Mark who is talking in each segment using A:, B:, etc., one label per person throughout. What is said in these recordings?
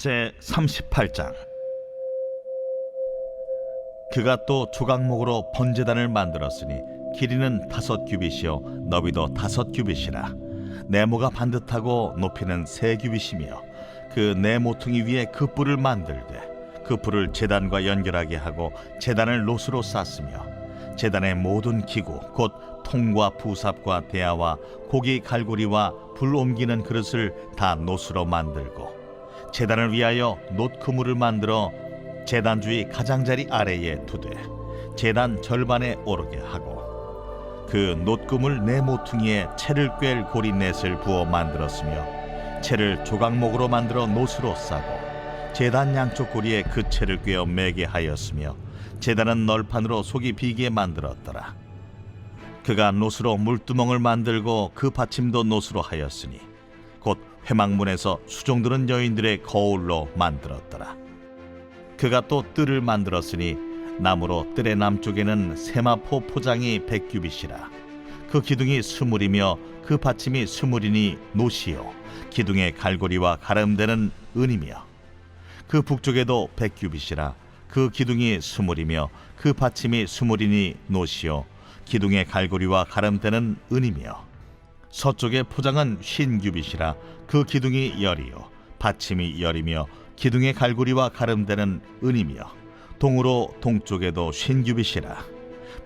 A: 제38장. 그가 또 조각목으로 번제단을 만들었으니 길이는 5규빗이요 너비도 5규빗이라. 네모가 반듯하고 높이는 3규빗이며 그 네 모퉁이 위에 그 뿔을 만들되 그 뿔을 제단과 연결하게 하고 제단을 노스로 쌌으며 제단의 모든 기구 곧 통과 부삽과 대야와 고기 갈고리와 불 옮기는 그릇을 다 노스로 만들고 제단을 위하여 놋 그물을 만들어 제단 주위 가장자리 아래에 두되 제단 절반에 오르게 하고 그 놋 그물 네 모퉁이에 채를 꿰 고리 넷을 부어 만들었으며 채를 조각목으로 만들어 놋으로 싸고 제단 양쪽 고리에 그 채를 꿰어 매게 하였으며 제단은 널판으로 속이 비게 만들었더라. 그가 놋으로 물두멍을 만들고 그 받침도 놋으로 하였으니 곧 회막문에서 수종드는 여인들의 거울로 만들었더라. 그가 또 뜰을 만들었으니 나무로 뜰의 남쪽에는 세마포 포장이 100규빗이라. 그 기둥이 20이며 그 받침이 20이니 놋이요 기둥의 갈고리와 가름대는 은이며 그 북쪽에도 100규빗이라. 그 기둥이 20이며 그 받침이 20이니 놋이요 기둥의 갈고리와 가름대는 은이며 서쪽의 포장은 50규빗이라. 그 기둥이 10이요 받침이 10이며 기둥의 갈고리와 가름대는 은이며 동으로 동쪽에도 50규빗이라.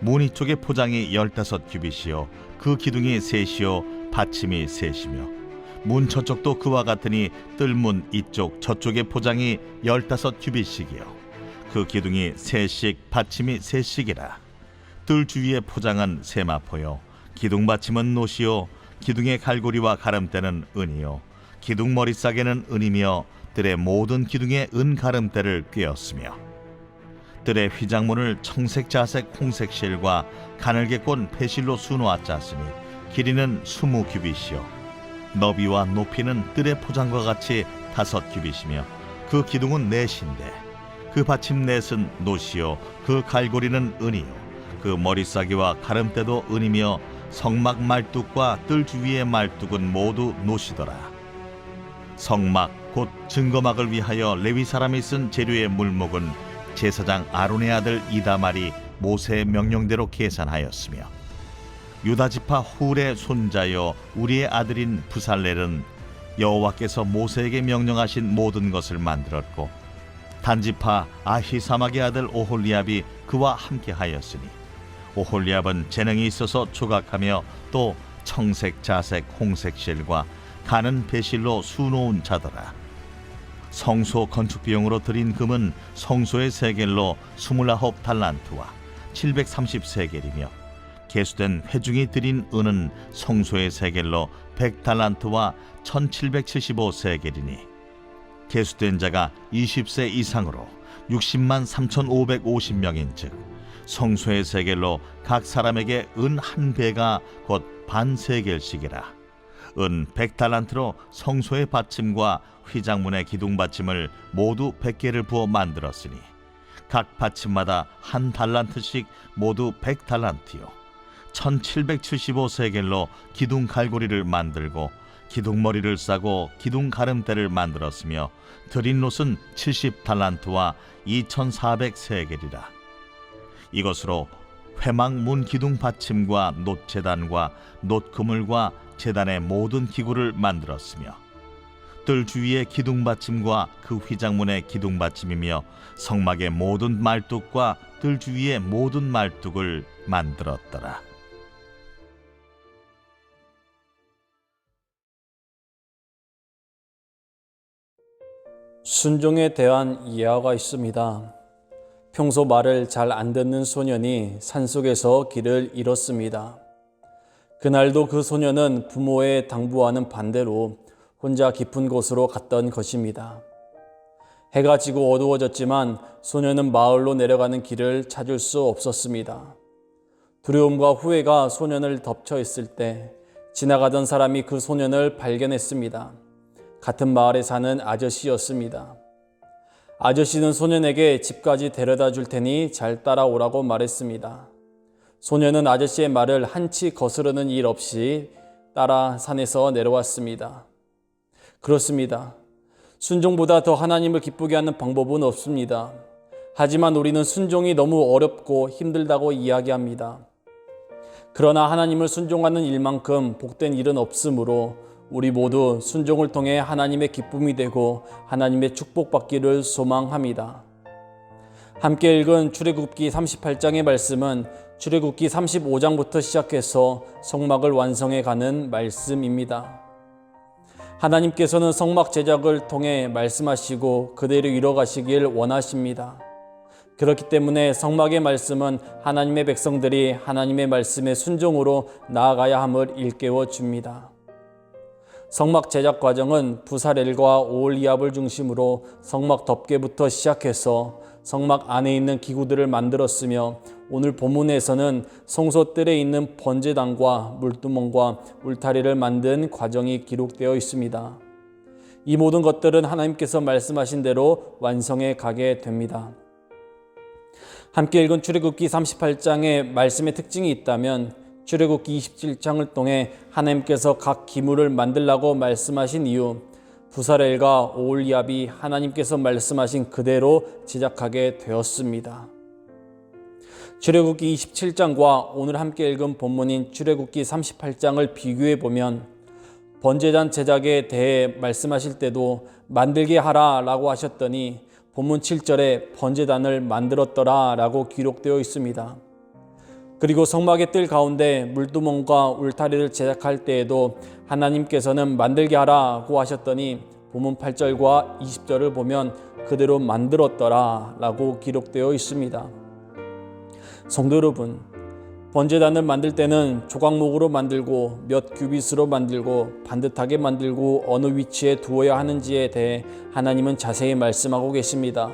A: 무늬 쪽의 포장이 15규빗이요 그 기둥이 3이요 받침이 3이며 문 저쪽도 그와 같으니 뜰문 이쪽 저쪽의 포장이 15규빗씩이요 그 기둥이 3씩 받침이 3씩이라. 뜰 주위의 포장은 세마포요 기둥 받침은 놋이요 기둥의 갈고리와 가름대는 은이요 기둥 머리싸개는 은이며 뜰의 모든 기둥에 은 가름대를 꿰었으며 뜰의 휘장문을 청색 자색 홍색 실과 가늘게 꼰 배실로 수놓아 짰으니 길이는 20규빗이요 너비와 높이는 뜰의 포장과 같이 5규빗이며 그 기둥은 넷인데 그 받침 넷은 놋이요 그 갈고리는 은이요 그 머리싸개와 가름대도 은이며 성막 말뚝과 뜰 주위의 말뚝은 모두 놋이더라. 성막 곧 증거막을 위하여 레위 사람이 쓴 재료의 물목은 제사장 아론의 아들 이다말이 모세의 명령대로 계산하였으며 유다 지파 훌의 손자여 우리의 아들인 부살렐은 여호와께서 모세에게 명령하신 모든 것을 만들었고 단지파 아히사막의 아들 오홀리압이 그와 함께 하였으니 오홀리압은 재능이 있어서 조각하며 또 청색 자색 홍색 실과 가는 배실로 수놓은 자더라. 성소 건축 비용으로 들인 금은 성소의 세겔로 29달란트와 730세겔이며 계수된 회중이 들인 은은 성소의 세겔로 100달란트와 1775세겔이니 계수된 자가 20세 이상으로 60만 3,550명인즉 성소의 세겔로 각 사람에게 은 한 배가 곧 반 세겔씩이라. 은 100달란트로 성소의 받침과 휘장문의 기둥 받침을 모두 100개를 부어 만들었으니 각 받침마다 한 달란트씩 모두 100달란트요 1775세겔로 기둥 갈고리를 만들고 기둥 머리를 싸고 기둥 가름대를 만들었으며 들인 놋은 70달란트와 2400세겔이라. 이것으로 회막 문 기둥 받침과 놋 제단과 놋 그물과 제단의 모든 기구를 만들었으며 뜰 주위의 기둥 받침과 그 휘장문의 기둥 받침이며 성막의 모든 말뚝과 뜰 주위의 모든 말뚝을 만들었더라.
B: 순종에 대한 예화가 있습니다. 평소 말을 잘 안 듣는 소년이 산속에서 길을 잃었습니다. 그날도 그 소년은 부모의 당부와는 반대로 혼자 깊은 곳으로 갔던 것입니다. 해가 지고 어두워졌지만 소년은 마을로 내려가는 길을 찾을 수 없었습니다. 두려움과 후회가 소년을 덮쳐 있을 때 지나가던 사람이 그 소년을 발견했습니다. 같은 마을에 사는 아저씨였습니다. 아저씨는 소년에게 집까지 데려다 줄 테니 잘 따라오라고 말했습니다. 소년은 아저씨의 말을 한치 거스르는 일 없이 따라 산에서 내려왔습니다. 그렇습니다. 순종보다 더 하나님을 기쁘게 하는 방법은 없습니다. 하지만 우리는 순종이 너무 어렵고 힘들다고 이야기합니다. 그러나 하나님을 순종하는 일만큼 복된 일은 없으므로 우리 모두 순종을 통해 하나님의 기쁨이 되고 하나님의 축복받기를 소망합니다. 함께 읽은 출애굽기 38장의 말씀은 출애굽기 35장부터 시작해서 성막을 완성해 가는 말씀입니다. 하나님께서는 성막 제작을 통해 말씀하시고 그대로 이뤄가시길 원하십니다. 그렇기 때문에 성막의 말씀은 하나님의 백성들이 하나님의 말씀에 순종으로 나아가야 함을 일깨워 줍니다. 성막 제작 과정은 부사렐과 오홀리압을 중심으로 성막 덮개부터 시작해서 성막 안에 있는 기구들을 만들었으며 오늘 본문에서는 성소뜰에 있는 번제단과 물두멍과 울타리를 만든 과정이 기록되어 있습니다. 이 모든 것들은 하나님께서 말씀하신 대로 완성해 가게 됩니다. 함께 읽은 출애굽기 38장의 말씀의 특징이 있다면 출애굽기 27장을 통해 하나님께서 각 기물을 만들라고 말씀하신 이후 부사렐과 오홀리압이 하나님께서 말씀하신 그대로 제작하게 되었습니다. 출애굽기 27장과 오늘 함께 읽은 본문인 출애굽기 38장을 비교해 보면 번제단 제작에 대해 말씀하실 때도 만들게 하라 라고 하셨더니 본문 7절에 번제단을 만들었더라 라고 기록되어 있습니다. 그리고 성막의 뜰 가운데 물두멍과 울타리를 제작할 때에도 하나님께서는 만들게 하라고 하셨더니 본문 8절과 20절을 보면 그대로 만들었더라 라고 기록되어 있습니다. 성도 여러분, 번제단을 만들 때는 조각목으로 만들고 몇 규빗으로 만들고 반듯하게 만들고 어느 위치에 두어야 하는지에 대해 하나님은 자세히 말씀하고 계십니다.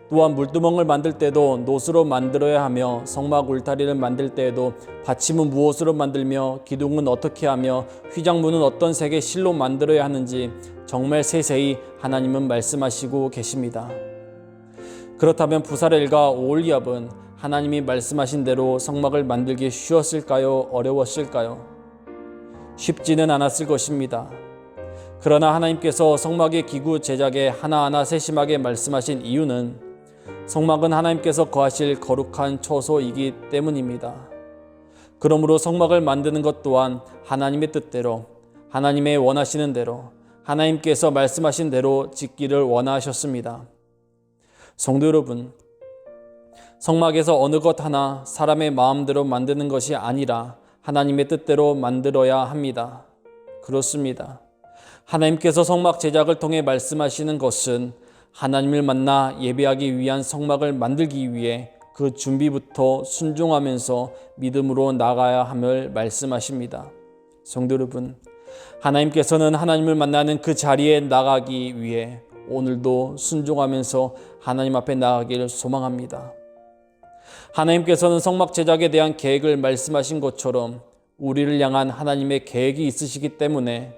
B: 또한 물두멍을 만들 때도 노수로 만들어야 하며 성막 울타리를 만들 때에도 받침은 무엇으로 만들며 기둥은 어떻게 하며 휘장문은 어떤 색의 실로 만들어야 하는지 정말 세세히 하나님은 말씀하시고 계십니다. 그렇다면 부사렐과 오홀리압은 하나님이 말씀하신 대로 성막을 만들기 쉬웠을까요? 어려웠을까요? 쉽지는 않았을 것입니다. 그러나 하나님께서 성막의 기구 제작에 하나하나 세심하게 말씀하신 이유는 성막은 하나님께서 거하실 거룩한 처소이기 때문입니다. 그러므로 성막을 만드는 것 또한 하나님의 뜻대로, 하나님의 원하시는 대로, 하나님께서 말씀하신 대로 짓기를 원하셨습니다. 성도 여러분, 성막에서 어느 것 하나 사람의 마음대로 만드는 것이 아니라 하나님의 뜻대로 만들어야 합니다. 그렇습니다. 하나님께서 성막 제작을 통해 말씀하시는 것은 하나님을 만나 예배하기 위한 성막을 만들기 위해 그 준비부터 순종하면서 믿음으로 나가야 함을 말씀하십니다. 성도 여러분, 하나님께서는 하나님을 만나는 그 자리에 나가기 위해 오늘도 순종하면서 하나님 앞에 나가기를 소망합니다. 하나님께서는 성막 제작에 대한 계획을 말씀하신 것처럼 우리를 향한 하나님의 계획이 있으시기 때문에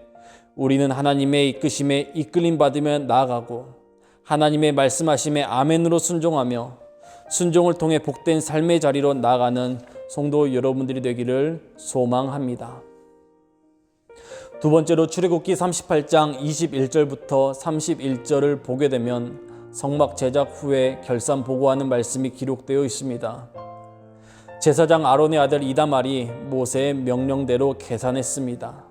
B: 우리는 하나님의 이끄심에 이끌림 받으며 나아가고 하나님의 말씀하심에 아멘으로 순종하며 순종을 통해 복된 삶의 자리로 나아가는 성도 여러분들이 되기를 소망합니다. 두 번째로 출애굽기 38장 21절부터 31절을 보게 되면 성막 제작 후에 결산 보고하는 말씀이 기록되어 있습니다. 제사장 아론의 아들 이다말이 모세의 명령대로 계산했습니다.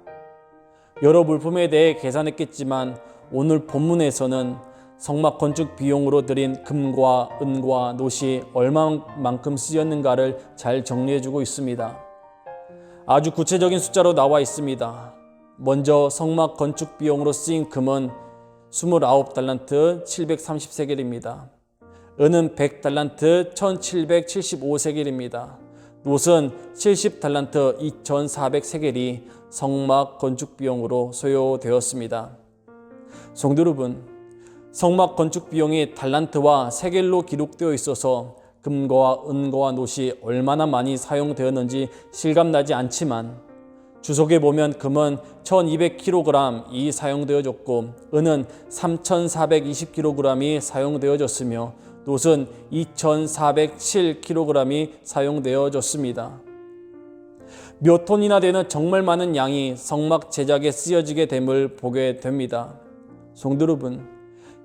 B: 여러 물품에 대해 계산했겠지만 오늘 본문에서는 성막 건축 비용으로 들인 금과 은과 놋이 얼마만큼 쓰였는가를 잘 정리해주고 있습니다. 아주 구체적인 숫자로 나와 있습니다. 먼저 성막 건축 비용으로 쓰인 금은 29달란트 730세겔입니다. 은은 100달란트 1775세겔입니다. 놋은 70달란트 2400세겔이 성막 건축 비용으로 소요되었습니다. 성도 여러분, 성막 건축 비용이 달란트와 세겔로 기록되어 있어서 금과 은과 놋이 얼마나 많이 사용되었는지 실감나지 않지만 주석에 보면 금은 1200kg이 사용되어졌고 은은 3420kg이 사용되어졌으며 놋은 2407kg이 사용되어졌습니다. 몇 톤이나 되는 정말 많은 양이 성막 제작에 쓰여지게 됨을 보게 됩니다. 성도 여러분,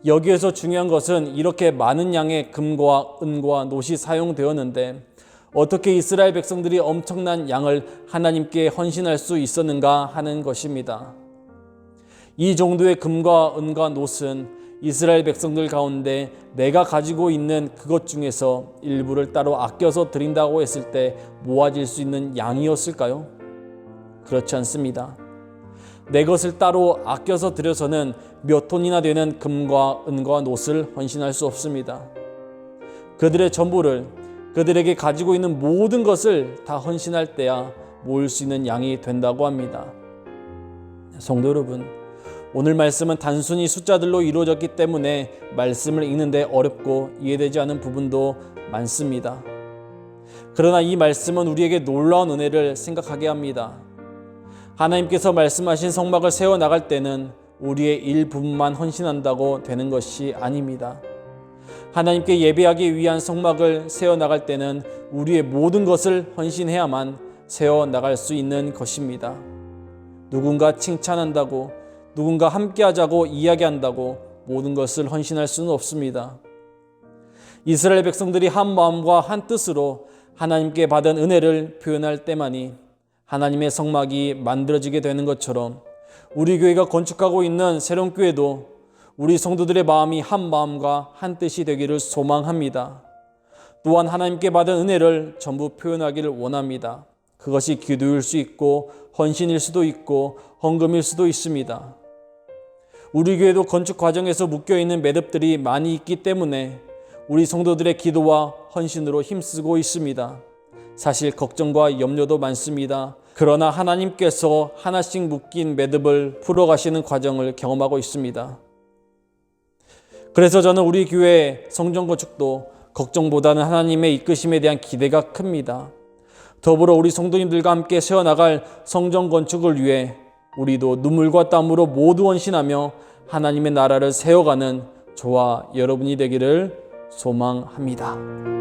B: 여기에서 중요한 것은 이렇게 많은 양의 금과 은과 놋이 사용되었는데 어떻게 이스라엘 백성들이 엄청난 양을 하나님께 헌신할 수 있었는가 하는 것입니다. 이 정도의 금과 은과 놋은 이스라엘 백성들 가운데 내가 가지고 있는 그것 중에서 일부를 따로 아껴서 드린다고 했을 때 모아질 수 있는 양이었을까요? 그렇지 않습니다. 내 것을 따로 아껴서 드려서는 몇 톤이나 되는 금과 은과 놋을 헌신할 수 없습니다. 그들의 전부를, 그들에게 가지고 있는 모든 것을 다 헌신할 때야 모을 수 있는 양이 된다고 합니다. 성도 여러분, 오늘 말씀은 단순히 숫자들로 이루어졌기 때문에 말씀을 읽는데 어렵고 이해되지 않은 부분도 많습니다. 그러나 이 말씀은 우리에게 놀라운 은혜를 생각하게 합니다. 하나님께서 말씀하신 성막을 세워나갈 때는 우리의 일부분만 헌신한다고 되는 것이 아닙니다. 하나님께 예배하기 위한 성막을 세워나갈 때는 우리의 모든 것을 헌신해야만 세워나갈 수 있는 것입니다. 누군가 칭찬한다고, 누군가 함께하자고 이야기한다고 모든 것을 헌신할 수는 없습니다. 이스라엘 백성들이 한 마음과 한 뜻으로 하나님께 받은 은혜를 표현할 때만이 하나님의 성막이 만들어지게 되는 것처럼 우리 교회가 건축하고 있는 새로운 교회도 우리 성도들의 마음이 한 마음과 한 뜻이 되기를 소망합니다. 또한 하나님께 받은 은혜를 전부 표현하기를 원합니다. 그것이 기도일 수 있고 헌신일 수도 있고 헌금일 수도 있습니다. 우리 교회도 건축 과정에서 묶여있는 매듭들이 많이 있기 때문에 우리 성도들의 기도와 헌신으로 힘쓰고 있습니다. 사실 걱정과 염려도 많습니다. 그러나 하나님께서 하나씩 묶인 매듭을 풀어가시는 과정을 경험하고 있습니다. 그래서 저는 우리 교회 성전 건축도 걱정보다는 하나님의 이끄심에 대한 기대가 큽니다. 더불어 우리 성도님들과 함께 세워나갈 성전 건축을 위해 우리도 눈물과 땀으로 모두 헌신하며 하나님의 나라를 세워가는 저와 여러분이 되기를 소망합니다.